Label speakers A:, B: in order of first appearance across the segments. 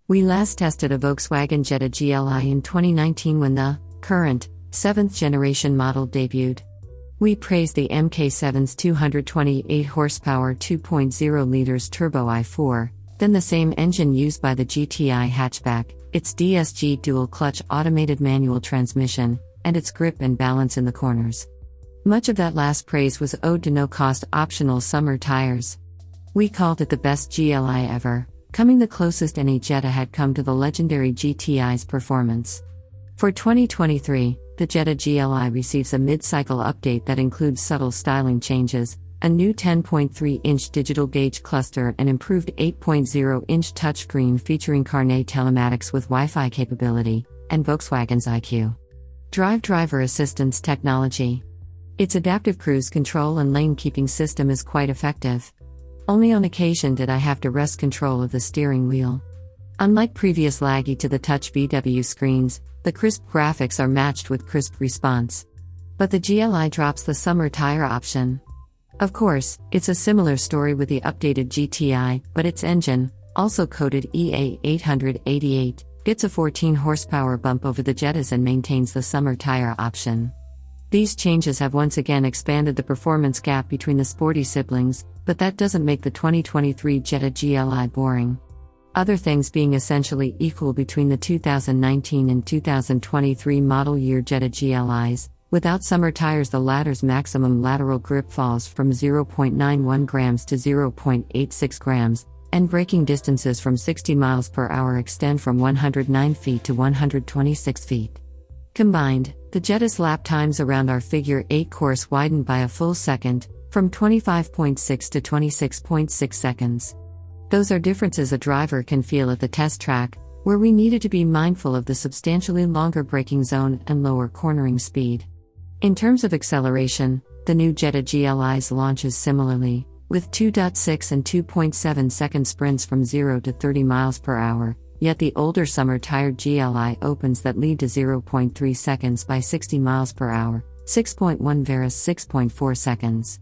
A: We last tested a Volkswagen Jetta GLI in 2019 when the current 7th generation model debuted. We praised the MK7's 228 horsepower 2.0 liters turbo i4, then the same engine used by the GTI hatchback, its DSG dual-clutch automated manual transmission, and its grip and balance in the corners. Much of that last praise was owed to no-cost optional summer tires. We called it the best GLI ever, coming the closest any Jetta had come to the legendary GTI's performance. For 2023, the Jetta GLI receives a mid-cycle update that includes subtle styling changes, a new 10.3-inch digital gauge cluster, and improved 8.0-inch touchscreen featuring Carnet telematics with Wi-Fi capability, and Volkswagen's IQ.DRIVE driver assistance technology. Its adaptive cruise control and lane-keeping system is quite effective. Only on occasion did I have to wrest control of the steering wheel. Unlike previous laggy-to-the-touch VW screens, the crisp graphics are matched with crisp response. But the GLI drops the summer tire option. Of course, it's a similar story with the updated GTI, but its engine, also coded EA888, gets a 14 horsepower bump over the Jetta's and maintains the summer tire option. These changes have once again expanded the performance gap between the sporty siblings, but that doesn't make the 2023 Jetta GLI boring. Other things being essentially equal between the 2019 and 2023 model year Jetta GLIs, without summer tires the latter's maximum lateral grip falls from 0.91 grams to 0.86 grams, and braking distances from 60 miles per hour extend from 109 feet to 126 feet. Combined, the Jetta's lap times around our Figure 8 course widened by a full second, from 25.6 to 26.6 seconds. Those are differences a driver can feel at the test track, where we needed to be mindful of the substantially longer braking zone and lower cornering speed. In terms of acceleration, the new Jetta GLI's launches similarly, with 2.6 and 2.7 second sprints from 0 to 30 miles per hour, yet the older summer-tired GLI opens that lead to 0.3 seconds by 60 miles per hour, 6.1 versus 6.4 seconds.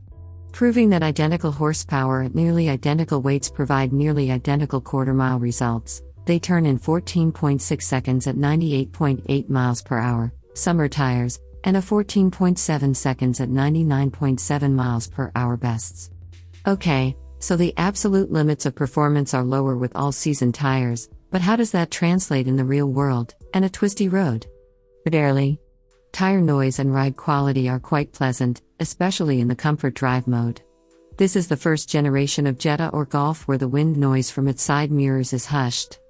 A: Proving that identical horsepower at nearly identical weights provide nearly identical quarter-mile results, they turn in 14.6 seconds at 98.8 miles per hour, summer tires, and a 14.7 seconds at 99.7 miles per hour bests. Okay, so the absolute limits of performance are lower with all-season tires, but how does that translate in the real world, and a twisty road? Barely. Tire noise and ride quality are quite pleasant, especially in the comfort drive mode. This is the first generation of Jetta or Golf where the wind noise from its side mirrors is hushed.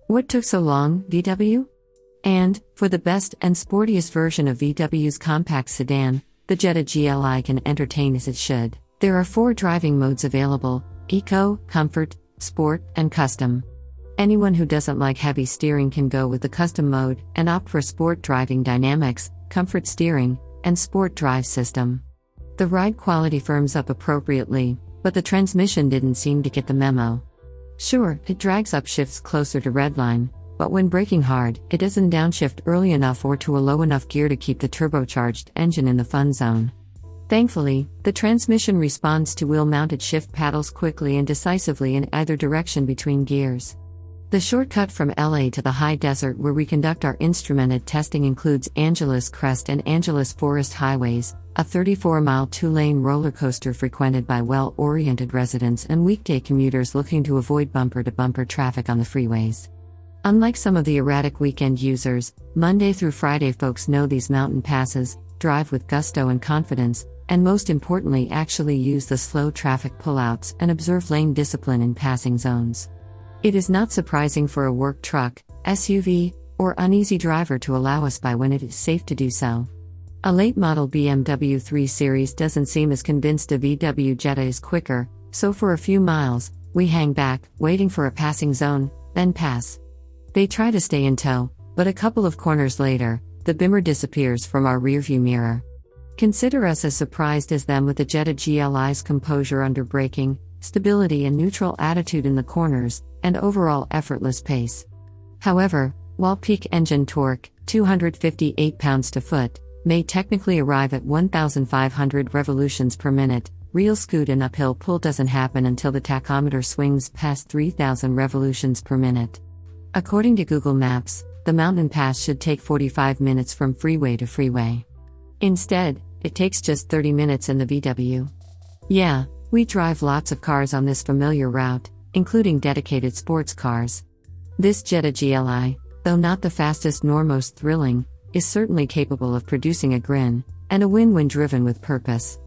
A: What took so long, VW? And, for the best and sportiest version of VW's compact sedan, the Jetta GLI can entertain as it should. There are 4 driving modes available: Eco, Comfort, Sport, and Custom. Anyone who doesn't like heavy steering can go with the Custom mode and opt for Sport driving dynamics, Comfort steering, and Sport drive system. The ride quality firms up appropriately, but the transmission didn't seem to get the memo. Sure, it drags upshifts closer to redline, but when braking hard, it doesn't downshift early enough or to a low enough gear to keep the turbocharged engine in the fun zone. Thankfully, the transmission responds to wheel-mounted shift paddles quickly and decisively in either direction between gears. The shortcut from LA to the high desert where we conduct our instrumented testing includes Angeles Crest and Angeles Forest highways, a 34-mile 2-lane roller coaster frequented by well-oriented residents and weekday commuters looking to avoid bumper-to-bumper traffic on the freeways. Unlike some of the erratic weekend users, Monday through Friday folks know these mountain passes, drive with gusto and confidence, and most importantly actually use the slow traffic pullouts and observe lane discipline in passing zones. It is not surprising for a work truck, SUV, or uneasy driver to allow us by when it is safe to do so. A late-model BMW 3 Series doesn't seem as convinced a VW Jetta is quicker, so for a few miles, we hang back, waiting for a passing zone, then pass. They try to stay in tow, but a couple of corners later, the bimmer disappears from our rearview mirror. Consider us as surprised as them with the Jetta GLI's composure under braking, stability and neutral attitude in the corners, and overall effortless pace. However, while peak engine torque, 258 pounds-to-foot, may technically arrive at 1,500 revolutions per minute, real scoot and uphill pull doesn't happen until the tachometer swings past 3,000 revolutions per minute. According to Google Maps, the mountain pass should take 45 minutes from freeway to freeway. Instead, it takes just 30 minutes in the VW. Yeah, we drive lots of cars on this familiar route, including dedicated sports cars. This Jetta GLI, though not the fastest nor most thrilling, is certainly capable of producing a grin, and a win when driven with purpose.